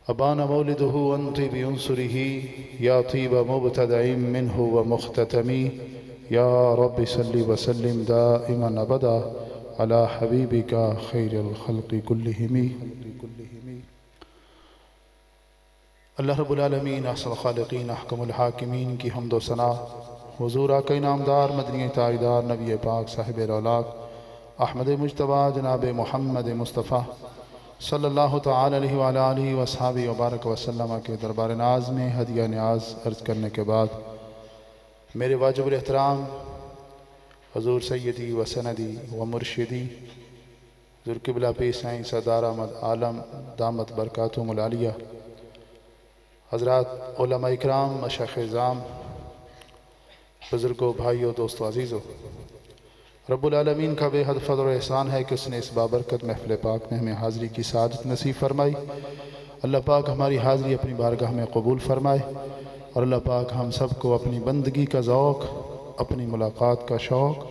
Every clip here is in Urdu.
أبان مولده عن طيب عنصره يا طيب مبتدع منه ومختتم يا رب صل وسلم دائما أبدا على حبيبك خير الخلق كلهم۔ اللہ رب العالمین احسن الخالقین احکم الحاکمین کی حمد و ثنا حضور آقا انعامدار مدنی تاجدار نبی پاک صاحب رولاد احمد مجتبیٰ جناب محمد مصطفیٰ صلی اللہ تعالی علیہ وآلہ آلہ وصحابہ وبارک وسلم کے دربار ناز میں ہدیہ نیاز عرض کرنے کے بعد میرے واجب الاحترام حضور سیدی و سندی و مرشدی حضور قبلہ پیر سائیں سردار احمد عالم دامت برکاتہم العالیہ، حضرات علماء اکرام، مشائخ اعظام، بزرگوں، بھائیوں، دوستوں، عزیزوں، رب العالمین کا بے حد فضل و احسان ہے کہ اس نے اس بابرکت محفل پاک میں ہمیں حاضری کی سعادت نصیب فرمائی۔ اللہ پاک ہماری حاضری اپنی بارگاہ میں قبول فرمائے، اور اللہ پاک ہم سب کو اپنی بندگی کا ذوق، اپنی ملاقات کا شوق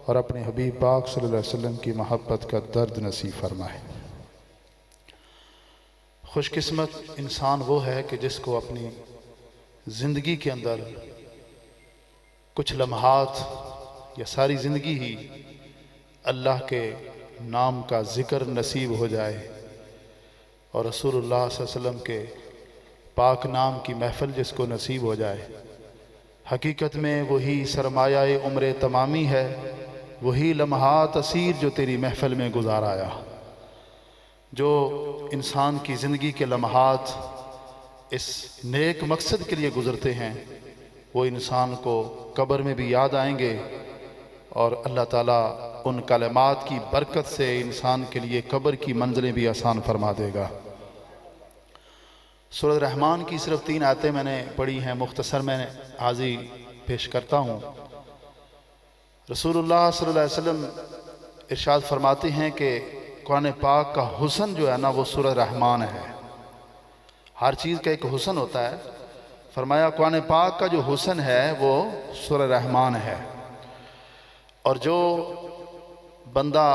اور اپنے حبیب پاک صلی اللہ علیہ وسلم کی محبت کا درد نصیب فرمائے۔ خوش قسمت انسان وہ ہے کہ جس کو اپنی زندگی کے اندر کچھ لمحات یا ساری زندگی ہی اللہ کے نام کا ذکر نصیب ہو جائے، اور رسول اللہ صلی اللہ علیہ وسلم کے پاک نام کی محفل جس کو نصیب ہو جائے۔ حقیقت میں وہی سرمایہ عمر تمامی ہے، وہی لمحات اسیر جو تیری محفل میں گزار آیا۔ جو انسان کی زندگی کے لمحات اس نیک مقصد کے لیے گزرتے ہیں وہ انسان کو قبر میں بھی یاد آئیں گے، اور اللہ تعالیٰ ان کلمات کی برکت سے انسان کے لیے قبر کی منزلیں بھی آسان فرما دے گا۔ سورۃ رحمان کی صرف 3 آیتیں میں نے پڑھی ہیں، مختصر میں حاضری پیش کرتا ہوں۔ رسول اللہ صلی اللہ علیہ وسلم ارشاد فرماتے ہیں کہ قرآن پاک کا حسن جو ہے نا وہ سورۃ رحمان ہے۔ ہر چیز کا ایک حسن ہوتا ہے، فرمایا قرآن پاک کا جو حسن ہے وہ سورۃ رحمان ہے، اور جو بندہ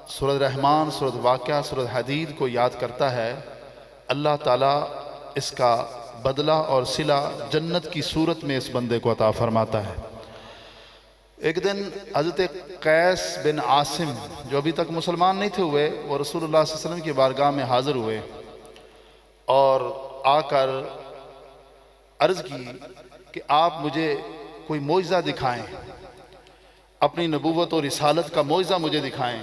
سورۃ رحمان، سورۃ واقعہ، سورۃ حدید کو یاد کرتا ہے اللہ تعالیٰ اس کا بدلہ اور صلہ جنت کی صورت میں اس بندے کو عطا فرماتا ہے۔ ایک دن حضرت قیس بن عاصم جو ابھی تک مسلمان نہیں تھے ہوئے، وہ رسول اللہ صلی اللہ علیہ وسلم کی بارگاہ میں حاضر ہوئے اور آ کر عرض کی کہ آپ مجھے کوئی معجزہ دکھائیں، اپنی نبوت اور رسالت کا معجزہ مجھے دکھائیں۔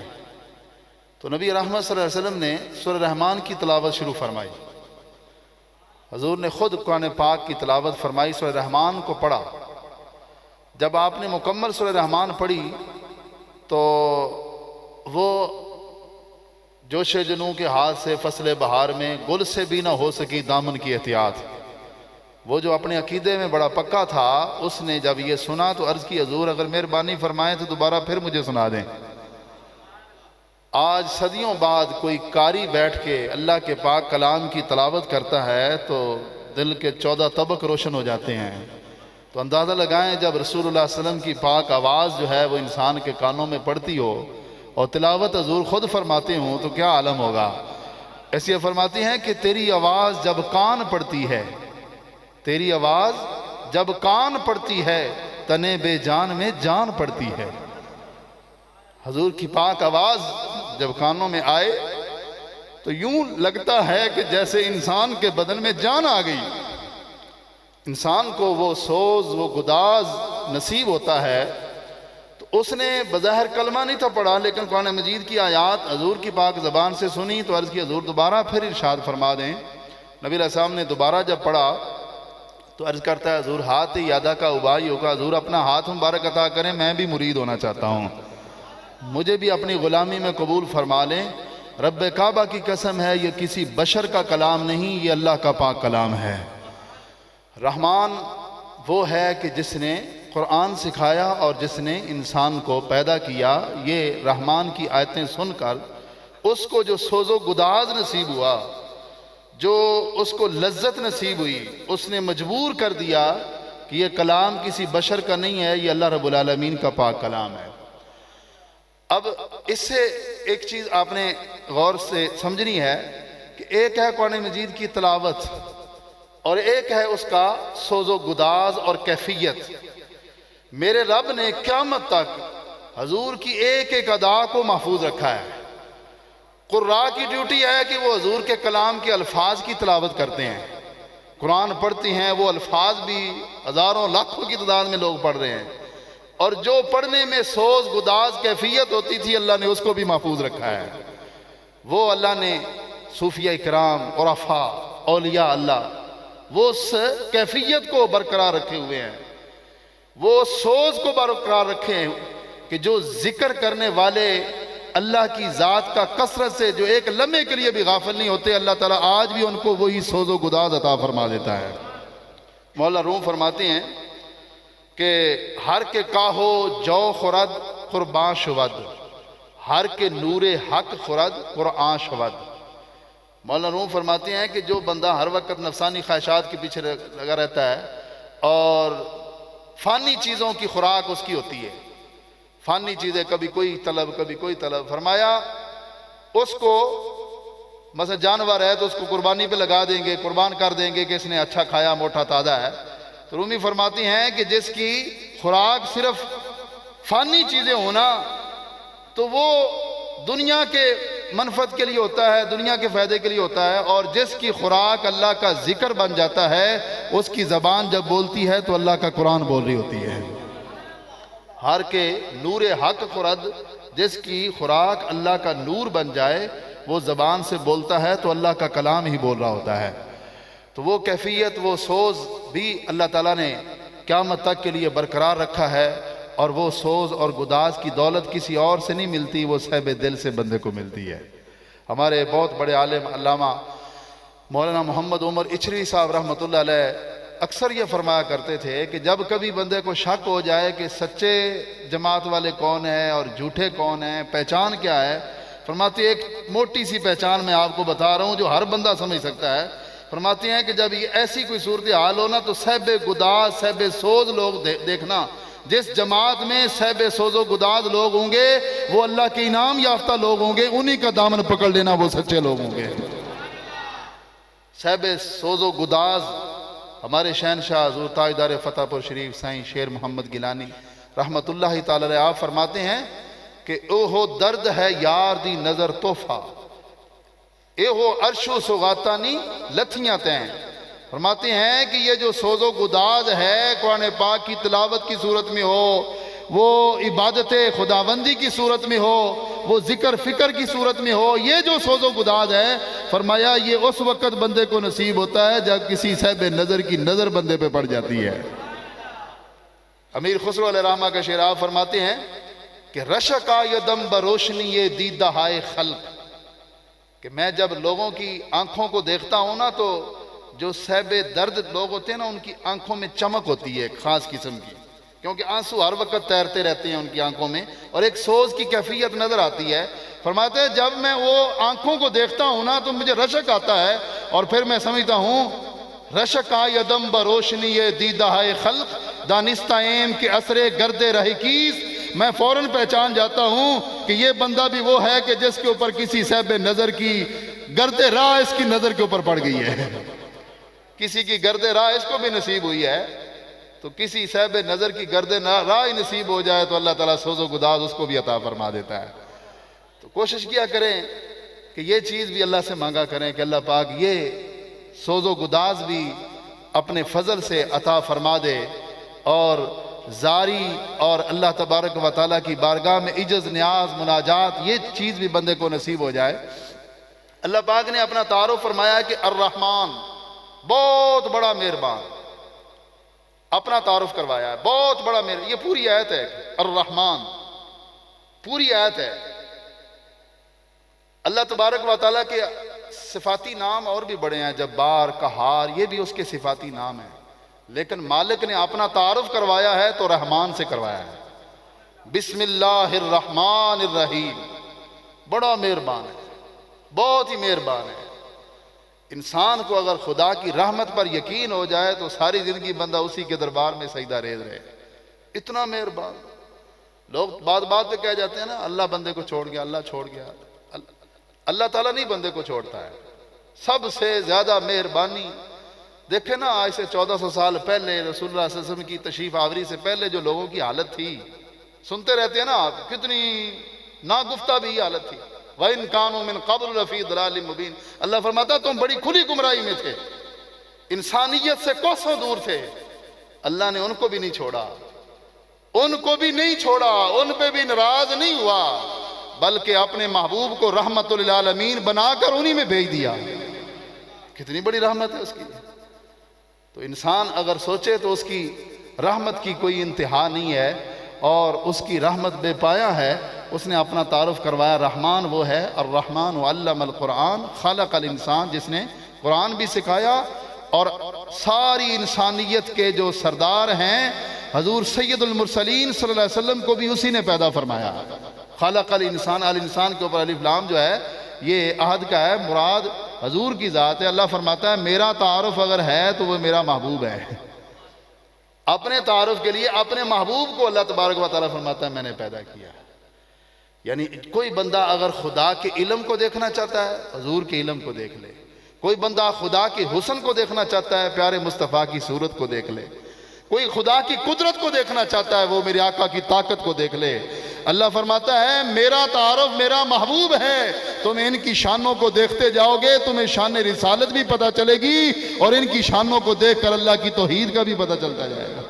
تو نبی رحمت صلی اللہ علیہ وسلم نے سورۃ رحمان کی تلاوت شروع فرمائی۔ حضور نے خود قرآن پاک کی تلاوت فرمائی، سورۃ رحمان کو پڑھا۔ جب آپ نے مکمل سورۃ رحمان پڑھی تو وہ جوش جنوں کے ہاتھ سے فصل بہار میں گل سے بھی نہ ہو سکی دامن کی احتیاط۔ وہ جو اپنے عقیدے میں بڑا پکا تھا، اس نے جب یہ سنا تو عرض کی حضور اگر مہربانی فرمائیں تو دوبارہ پھر مجھے سنا دیں۔ آج صدیوں بعد کوئی قاری بیٹھ کے اللہ کے پاک کلام کی تلاوت کرتا ہے تو دل کے 14 طبق روشن ہو جاتے ہیں۔ تو اندازہ لگائیں جب رسول اللہ صلی اللہ علیہ وسلم کی پاک آواز جو ہے وہ انسان کے کانوں میں پڑتی ہو اور تلاوت حضور خود فرماتے ہوں تو کیا عالم ہوگا۔ ایسی فرماتی ہیں کہ تیری آواز جب کان پڑتی ہے، تیری آواز جب کان پڑتی ہے تنے بے جان میں جان پڑتی ہے۔ حضور کی پاک آواز جب کانوں میں آئے تو یوں لگتا ہے کہ جیسے انسان کے بدن میں جان آ گئی۔ انسان کو وہ سوز، وہ گداز نصیب ہوتا ہے۔ تو اس نے بظاہر کلمہ نہیں تھا پڑھا، لیکن قرآن مجید کی آیات حضور کی پاک زبان سے سنی تو عرض کی حضور دوبارہ پھر ارشاد فرما دیں۔ نبی علیہ السلام نے دوبارہ جب پڑھا تو عرض کرتا ہے حضور ہاتھ یادہ کا ابائی ہوگا، حضور اپنا ہاتھ مبارک عطا کریں، میں بھی مرید ہونا چاہتا ہوں، مجھے بھی اپنی غلامی میں قبول فرما لیں۔ رب کعبہ کی قسم ہے یہ کسی بشر کا کلام نہیں، یہ اللہ کا پاک کلام ہے۔ رحمان وہ ہے کہ جس نے قرآن سکھایا اور جس نے انسان کو پیدا کیا۔ یہ رحمان کی آیتیں سن کر اس کو جو سوز و گداز نصیب ہوا، جو اس کو لذت نصیب ہوئی، اس نے مجبور کر دیا کہ یہ کلام کسی بشر کا نہیں ہے، یہ اللہ رب العالمین کا پاک کلام ہے۔ اب اس سے ایک چیز آپ نے غور سے سمجھنی ہے کہ ایک ہے قرآن مجید کی تلاوت اور ایک ہے اس کا سوز و گداز اور کیفیت۔ میرے رب نے قیامت تک حضور کی ایک ایک ادا کو محفوظ رکھا ہے۔ قراء کی ڈیوٹی ہے کہ وہ حضور کے کلام کے الفاظ کی تلاوت کرتے ہیں، قرآن پڑھتے ہیں، وہ الفاظ بھی ہزاروں لاکھوں کی تعداد میں لوگ پڑھ رہے ہیں، اور جو پڑھنے میں سوز گداز کیفیت ہوتی تھی اللہ نے اس کو بھی محفوظ رکھا ہے۔ وہ اللہ نے صوفیہ کرام، عرفاء، اولیاء اللہ، وہ اس کیفیت کو برقرار رکھے ہوئے ہیں، وہ سوز کو برقرار رکھے ہیں کہ جو ذکر کرنے والے اللہ کی ذات کا کثرت سے جو ایک لمحے کے لیے بھی غافل نہیں ہوتے، اللہ تعالیٰ آج بھی ان کو وہی سوز و گداز عطا فرما دیتا ہے۔ مولا روم فرماتے ہیں کہ ہر کے کاہو جو خورد قربان شود، ہر کے نور حق خورد قرآن شود۔ مولا روم فرماتے ہیں کہ جو بندہ ہر وقت نفسانی خواہشات کے پیچھے لگا رہتا ہے اور فانی چیزوں کی خوراک اس کی ہوتی ہے، فانی چیزیں کبھی کوئی طلب کبھی کوئی طلب، فرمایا اس کو مثلا جانور ہے تو اس کو قربانی پہ لگا دیں گے، قربان کر دیں گے کہ اس نے اچھا کھایا، موٹا تازہ ہے۔ تو رومی فرماتی ہیں کہ جس کی خوراک صرف فانی چیزیں ہونا تو وہ دنیا کے منفعت کے لیے ہوتا ہے، دنیا کے فائدے کے لیے ہوتا ہے، اور جس کی خوراک اللہ کا ذکر بن جاتا ہے اس کی زبان جب بولتی ہے تو اللہ کا قرآن بول رہی ہوتی ہے۔ ہر کے نور حق خورد، جس کی خوراک اللہ کا نور بن جائے وہ زبان سے بولتا ہے تو اللہ کا کلام ہی بول رہا ہوتا ہے۔ تو وہ کیفیت، وہ سوز بھی اللہ تعالیٰ نے قیامت تک کے لیے برقرار رکھا ہے، اور وہ سوز اور گداز کی دولت کسی اور سے نہیں ملتی، وہ صاحب دل سے بندے کو ملتی ہے۔ ہمارے بہت بڑے عالم علامہ مولانا محمد عمر اچھری صاحب رحمۃ اللہ علیہ اکثر یہ فرمایا کرتے تھے کہ جب کبھی بندے کو شک ہو جائے کہ سچے جماعت والے کون ہیں اور جھوٹے کون ہیں، پہچان کیا ہے، فرماتے ایک موٹی سی پہچان میں آپ کو بتا رہا ہوں جو ہر بندہ سمجھ سکتا ہے۔ فرماتے ہیں کہ جب یہ ایسی کوئی صورتحال ہو نا تو صاحب گداز، صاحب سوز لوگ دیکھنا، جس جماعت میں صاحب سوز و گداز لوگ ہوں گے وہ اللہ کے انعام یافتہ لوگ ہوں گے، انہی کا دامن پکڑ لینا، وہ سچے لوگ ہوں گے۔ صاحب سوز و گداز ہمارے شہنشاہ حضور تاجدار فتح پور شریف سائیں شیر محمد گیلانی رحمت اللہ تعالی علیہ آپ فرماتے ہیں کہ اوہو درد ہے یار دی نظر تحفہ، ایہو عرش و سغاتانی لتھیاں تیں۔ فرماتے ہیں کہ یہ جو سوز و گداز ہے قرآن پاک کی تلاوت کی صورت میں ہو، وہ عبادت خداوندی کی صورت میں ہو، وہ ذکر فکر کی صورت میں ہو، یہ جو سوز و گداز ہے فرمایا یہ اس وقت بندے کو نصیب ہوتا ہے جب کسی صاحب نظر کی نظر بندے پہ پڑ جاتی ہے۔ امیر خسرو علیہ رحمہ کا شعر آپ فرماتے ہیں کہ رشکا یدم بروشنی یہ دیدہ ہائے خلق، کہ میں جب لوگوں کی آنکھوں کو دیکھتا ہوں نا تو جو صاحب درد لوگ ہوتے ہیں نا ان کی آنکھوں میں چمک ہوتی ہے ایک خاص قسم کی، کیونکہ آنسو ہر وقت تیرتے رہتے ہیں ان کی آنکھوں میں، اور ایک سوز کی کیفیت نظر آتی ہے۔ فرماتے ہیں جب میں وہ آنکھوں کو دیکھتا ہوں نا تو مجھے رشک آتا ہے، اور پھر میں سمجھتا ہوں رشک آیدم بروشنی دیدہ خلق دانستہ ایم کے اثر گرد رہ کیس، میں فوراً پہچان جاتا ہوں کہ یہ بندہ بھی وہ ہے کہ جس کے اوپر کسی صاحب نظر کی گرد راہ اس کی نظر کے اوپر پڑ گئی ہے، کسی کی گرد راہ اس کو بھی نصیب ہوئی ہے، تو کسی صاحب نظر کی گرد راہ نصیب ہو جائے تو اللہ تعالیٰ سوز و گداز اس کو بھی عطا فرما دیتا ہے۔ تو کوشش کیا کریں کہ یہ چیز بھی اللہ سے مانگا کریں کہ اللہ پاک یہ سوز و گداز بھی اپنے فضل سے عطا فرما دے، اور زاری اور اللہ تبارک و تعالیٰ کی بارگاہ میں عجز نیاز مناجات یہ چیز بھی بندے کو نصیب ہو جائے۔ اللہ پاک نے اپنا تعارف فرمایا کہ الرحمن، بہت بڑا مہربان، اپنا تعارف کروایا ہے، بہت بڑا مہربان۔ یہ پوری آیت ہے، الرحمن پوری آیت ہے۔ اللہ تبارک و تعالیٰ کے صفاتی نام اور بھی بڑے ہیں، جبار، قہار، یہ بھی اس کے صفاتی نام ہیں، لیکن مالک نے اپنا تعارف کروایا ہے تو رحمان سے کروایا ہے۔ بسم اللہ الرحمن الرحیم، بڑا مہربان ہے، بہت ہی مہربان ہے۔ انسان کو اگر خدا کی رحمت پر یقین ہو جائے تو ساری زندگی بندہ اسی کے دربار میں سجدہ ریز رہے، اتنا مہربان۔ لوگ بات بات پہ کہہ جاتے ہیں نا اللہ بندے کو چھوڑ گیا، اللہ چھوڑ گیا، اللہ تعالیٰ نہیں بندے کو چھوڑتا ہے، سب سے زیادہ مہربانی. دیکھیں نا آج سے 1400 سال پہلے رسول اللہ صلی اللہ علیہ وسلم کی تشریف آوری سے پہلے جو لوگوں کی حالت تھی، سنتے رہتے ہیں نا آپ، کتنی ناگفتہ بھی حالت تھی. وَإِن كَانُوا مِن قَبْلُ لَفِي ضَلَالٍ مُبِينٍ. اللہ فرماتا تم بڑی کھلی گمراہی میں تھے، انسانیت سے کوسوں دور تھے. اللہ نے ان کو بھی نہیں چھوڑا، ان کو بھی نہیں چھوڑا، ان پہ بھی ناراض نہیں ہوا، بلکہ اپنے محبوب کو رحمت للعالمین بنا کر انہی میں بھیج دیا. کتنی بڑی رحمت ہے اس کی. تو انسان اگر سوچے تو اس کی رحمت کی کوئی انتہا نہیں ہے، اور اس کی رحمت بے پایا ہے. اس نے اپنا تعارف کروایا، رحمان وہ ہے، الرحمن علم القرآن خلق الانسان، جس نے قرآن بھی سکھایا اور ساری انسانیت کے جو سردار ہیں حضور سید المرسلین صلی اللہ علیہ وسلم کو بھی اسی نے پیدا فرمایا. خلق الانسان، الانسان کے اوپر الف لام جو ہے یہ عہد کا ہے، مراد حضور کی ذات ہے. اللہ فرماتا ہے میرا تعارف اگر ہے تو وہ میرا محبوب ہے. اپنے تعارف کے لیے اپنے محبوب کو اللہ تبارک و تعالیٰ فرماتا ہے میں نے پیدا کیا. یعنی کوئی بندہ اگر خدا کے علم کو دیکھنا چاہتا ہے حضور کے علم کو دیکھ لے، کوئی بندہ خدا کے حسن کو دیکھنا چاہتا ہے پیارے مصطفیٰ کی صورت کو دیکھ لے، کوئی خدا کی قدرت کو دیکھنا چاہتا ہے وہ میرے آقا کی طاقت کو دیکھ لے. اللہ فرماتا ہے میرا تعارف میرا محبوب ہے، تم ان کی شانوں کو دیکھتے جاؤ گے تمہیں شان رسالت بھی پتہ چلے گی، اور ان کی شانوں کو دیکھ کر اللہ کی توحید کا بھی پتہ چلتا جائے گا.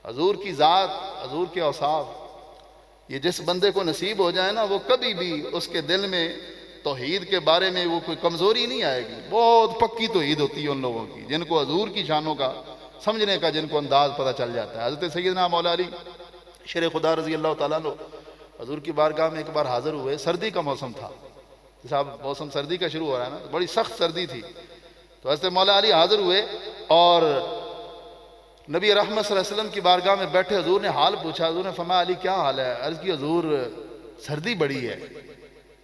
حضور کی ذات، حضور کے اوصاف، یہ جس بندے کو نصیب ہو جائے نا وہ کبھی بھی اس کے دل میں توحید کے بارے میں وہ کوئی کمزوری نہیں آئے گی. بہت پکی توحید ہوتی ہے ان لوگوں کی جن کو حضور کی شانوں کا سمجھنے کا جن کو انداز پتہ چل جاتا ہے. حضرت سیدنا مولا علی شیر خدا رضی اللہ تعالیٰ عنہ حضور کی بارگاہ میں ایک بار حاضر ہوئے. سردی کا موسم تھا، صاحب موسم سردی کا شروع ہو رہا ہے نا، بڑی سخت سردی تھی. تو حضرت مولا علی حاضر ہوئے اور نبی رحمت صلی اللہ علیہ وسلم کی بارگاہ میں بیٹھے. حضور نے حال پوچھا. حضور نے فرمایا علی کیا حال ہے؟ عرض کی حضور سردی بڑی ہے.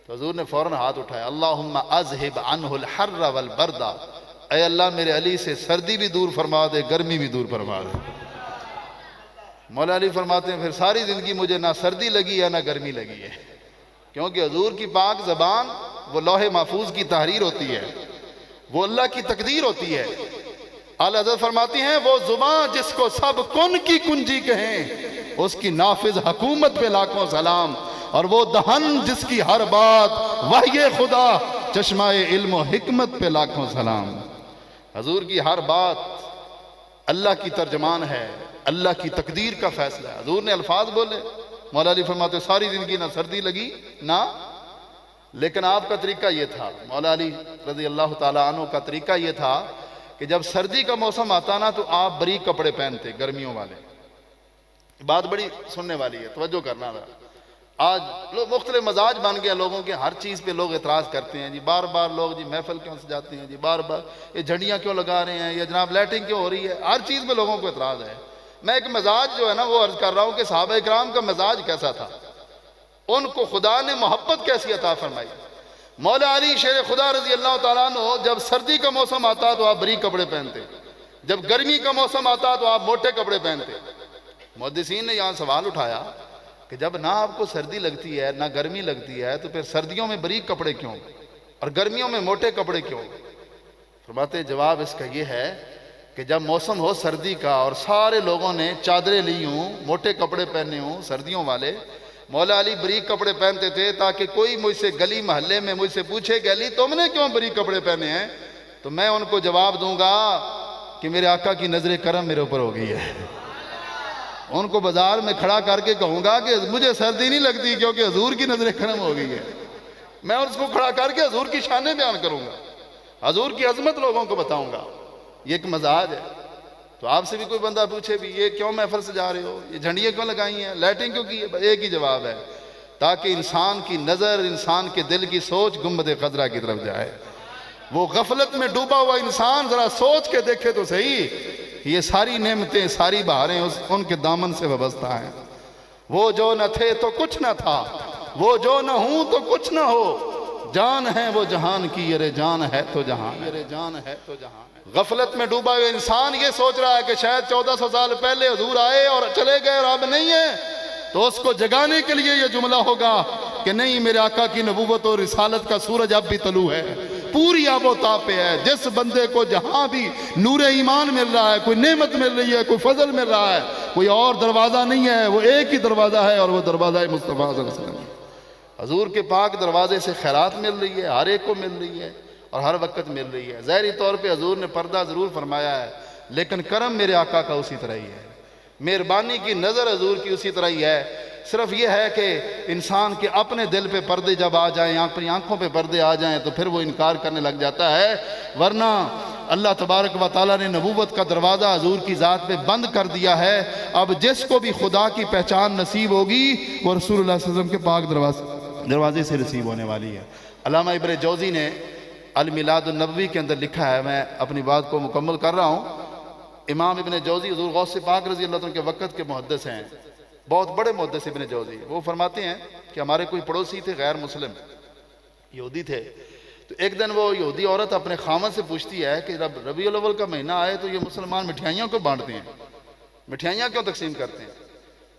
تو حضور نے فوراً ہاتھ اٹھایا، اللہم اذہب عنہ الحر والبرد، اے اللہ میرے علی سے سردی بھی دور فرما دے گرمی بھی دور فرما دے. مولا علی فرماتے ہیں پھر ساری زندگی مجھے نہ سردی لگی ہے نہ گرمی لگی ہے، کیونکہ حضور کی پاک زبان وہ لوح محفوظ کی تحریر ہوتی ہے، وہ اللہ کی تقدیر ہوتی ہے. اعلیٰ حضرت فرماتی ہیں وہ زبان جس کو سب کن کی کنجی کہیں اس کی نافذ حکومت پہ لاکھوں سلام، اور وہ دہن جس کی ہر بات وحی خدا چشمہ علم و حکمت پہ لاکھوں سلام. حضور کی ہر بات اللہ کی ترجمان ہے، اللہ کی تقدیر کا فیصلہ ہے. حضور نے الفاظ بولے. مولا علی فرماتے ساری زندگی نہ سردی لگی نہ، لیکن آپ کا طریقہ یہ تھا، مولا علی رضی اللہ تعالیٰ عنہ کا طریقہ یہ تھا کہ جب سردی کا موسم آتا نا تو آپ باریک کپڑے پہنتے گرمیوں والے. بات بڑی سننے والی ہے، توجہ کرنا رہا. آج لوگ مختلف مزاج بن گئے لوگوں کے، ہر چیز پہ لوگ اعتراض کرتے ہیں. جی بار بار لوگ جی محفل کیوں سجاتے ہیں، جی بار بار یہ جھنڈیاں کیوں لگا رہے ہیں، یا جناب لائٹنگ کیوں ہو رہی ہے. ہر چیز پہ لوگوں کو اعتراض ہے. میں ایک مزاج جو ہے نا وہ عرض کر رہا ہوں کہ صحابہ اکرام کا مزاج کیسا تھا، ان کو خدا نے محبت کیسی عطا فرمائی. مولا علی شیر خدا رضی اللہ تعالیٰ عنہ جب سردی کا موسم آتا تو آپ باریک کپڑے پہنتے، جب گرمی کا موسم آتا تو آپ موٹے کپڑے پہنتے. محدثین نے یہاں سوال اٹھایا کہ جب نہ آپ کو سردی لگتی ہے نہ گرمی لگتی ہے تو پھر سردیوں میں باریک کپڑے کیوں اور گرمیوں میں موٹے کپڑے کیوں؟ فرماتے جواب اس کا یہ ہے کہ جب موسم ہو سردی کا اور سارے لوگوں نے چادریں لی ہوں، موٹے کپڑے پہنے ہوں سردیوں والے، مولا علی باریک کپڑے پہنتے تھے تاکہ کوئی مجھ سے گلی محلے میں مجھ سے پوچھے کہ علی تم نے کیوں باریک کپڑے پہنے ہیں تو میں ان کو جواب دوں گا کہ میرے آقا کی نظر کرم میرے اوپر ہو گئی ہے. ان کو بازار میں کھڑا کر کے کہوں گا کہ مجھے سردی نہیں لگتی کیونکہ حضور کی نظر کرم ہو گئی ہے. میں اس کو کھڑا کر کے حضور کی شانیں بیان کروں گا، حضور کی عظمت لوگوں کو بتاؤں گا. یہ ایک مزاج ہے. تو آپ سے بھی کوئی بندہ پوچھے بھی یہ کیوں محفل سے جا رہے ہو، یہ جھنڈیاں کیوں لگائی ہیں، لائٹنگ کیوں کی ہے، ایک ہی جواب ہے تاکہ انسان کی نظر، انسان کے دل کی سوچ گنبد خضرا کی طرف جائے. وہ غفلت میں ڈوبا ہوا انسان ذرا سوچ کے دیکھے تو صحیح، یہ ساری نعمتیں ساری بہاریں ان کے دامن سے وابستہ ہیں. وہ جو نہ تھے تو کچھ نہ تھا، وہ جو نہ ہوں تو کچھ نہ ہو، جان ہے وہ جہان کی، یرے جان ہے تو جہان، یرے جان ہے تو جہان. غفلت میں ڈوبا ہوا انسان یہ سوچ رہا ہے کہ شاید 1400 سال پہلے حضور آئے اور چلے گئے اور اب نہیں ہے، تو اس کو جگانے کے لیے یہ جملہ ہوگا کہ نہیں، میرے آقا کی نبوت اور رسالت کا سورج اب بھی طلوع ہے، پوری آب و تاب پہ ہے. جس بندے کو جہاں بھی نور ایمان مل رہا ہے، کوئی نعمت مل رہی ہے، کوئی فضل مل رہا ہے، کوئی اور دروازہ نہیں ہے، وہ ایک ہی دروازہ ہے، اور وہ دروازہ مصطفیٰ صلی اللہ علیہ وسلم. حضور کے پاک دروازے سے خیرات مل رہی ہے، ہر ایک کو مل رہی ہے اور ہر وقت مل رہی ہے. ظاہری طور پہ حضور نے پردہ ضرور فرمایا ہے، لیکن کرم میرے آقا کا اسی طرح ہی ہے، مہربانی کی نظر حضور کی اسی طرح ہی ہے. صرف یہ ہے کہ انسان کے اپنے دل پہ پردے جب آ جائیں، اپنی آنکھوں پہ پردے آ جائیں، تو پھر وہ انکار کرنے لگ جاتا ہے. ورنہ اللہ تبارک و تعالیٰ نے نبوت کا دروازہ حضور کی ذات پہ بند کر دیا ہے. اب جس کو بھی خدا کی پہچان نصیب ہوگی وہ رسول اللہ صلی اللہ علیہ وسلم کے پاک دروازے سے نصیب ہونے والی ہے. علامہ ابن جوزی نے المیلاد النبوی کے اندر لکھا ہے، میں اپنی بات کو مکمل کر رہا ہوں. امام ابن جوزی حضور غوث پاک رضی اللہ عنہ کے وقت کے محدث ہیں، بہت بڑے محدث ابن جوزی. وہ فرماتے ہیں کہ ہمارے کوئی پڑوسی تھے غیر مسلم یہودی تھے. تو ایک دن وہ یہودی عورت اپنے خامن سے پوچھتی ہے کہ ربیع الاول کا مہینہ آئے تو یہ مسلمان مٹھائیوں کو بانٹتے ہیں، مٹھائیاں کیوں تقسیم کرتے ہیں؟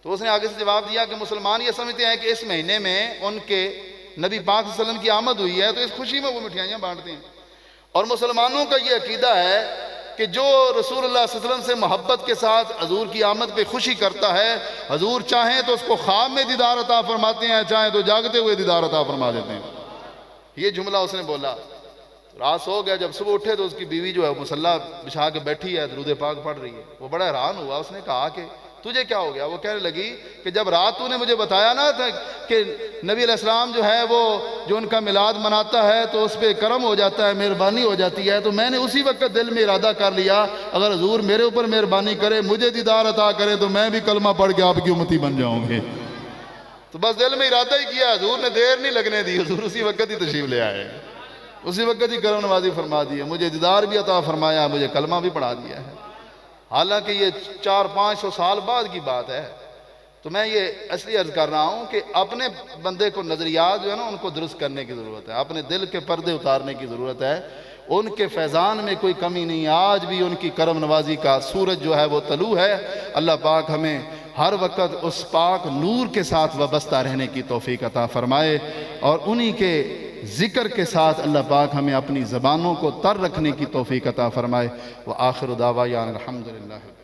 تو اس نے آگے سے جواب دیا کہ مسلمان یہ سمجھتے ہیں کہ اس مہینے میں ان کے نبی پاک صلی اللہ علیہ وسلم کی آمد ہوئی ہے، تو اس خوشی میں وہ مٹھائیاں بانٹتے ہیں. اور مسلمانوں کا یہ عقیدہ ہے کہ جو رسول اللہ صلی اللہ علیہ وسلم سے محبت کے ساتھ حضور کی آمد پہ خوشی کرتا ہے، حضور چاہیں تو اس کو خواب میں دیدار عطا فرماتے ہیں، چاہیں تو جاگتے ہوئے دیدار عطا فرما دیتے ہیں. یہ جملہ اس نے بولا. رات سو گیا، جب صبح اٹھے تو اس کی بیوی جو ہے مصلی بچھا کے بیٹھی ہے، درود پاک پڑھ رہی ہے. وہ بڑا حیران ہوا. اس نے کہا کہ تجھے کیا ہو گیا؟ وہ کہنے لگی کہ جب رات تو نے مجھے بتایا نا تھا کہ نبی علیہ السلام جو ہے وہ جو ان کا میلاد مناتا ہے تو اس پہ کرم ہو جاتا ہے، مہربانی ہو جاتی ہے، تو میں نے اسی وقت دل میں ارادہ کر لیا اگر حضور میرے اوپر مہربانی کرے، مجھے دیدار عطا کرے، تو میں بھی کلمہ پڑھ کے آپ کی امتی بن جاؤں گے. تو بس دل میں ارادہ ہی کیا. حضور نے دیر نہیں لگنے دی، حضور اسی وقت ہی تشریف لے آئے، اسی وقت ہی کرم نوازی فرما دی ہے، مجھے دیدار بھی عطا فرمایا، مجھے کلمہ بھی پڑھا دیا ہے. حالانکہ یہ 400-500 سال بعد کی بات ہے. تو میں یہ اس لیے عرض کر رہا ہوں کہ اپنے بندے کو نظریات جو ہے نا ان کو درست کرنے کی ضرورت ہے، اپنے دل کے پردے اتارنے کی ضرورت ہے. ان کے فیضان میں کوئی کمی نہیں، آج بھی ان کی کرم نوازی کا سورج جو ہے وہ طلوع ہے. اللہ پاک ہمیں ہر وقت اس پاک نور کے ساتھ وابستہ رہنے کی توفیق عطا فرمائے، اور انہی کے ذکر کے ساتھ اللہ پاک ہمیں اپنی زبانوں کو تر رکھنے کی توفیق عطا فرمائے. وآخر دعوانا الحمدللہ.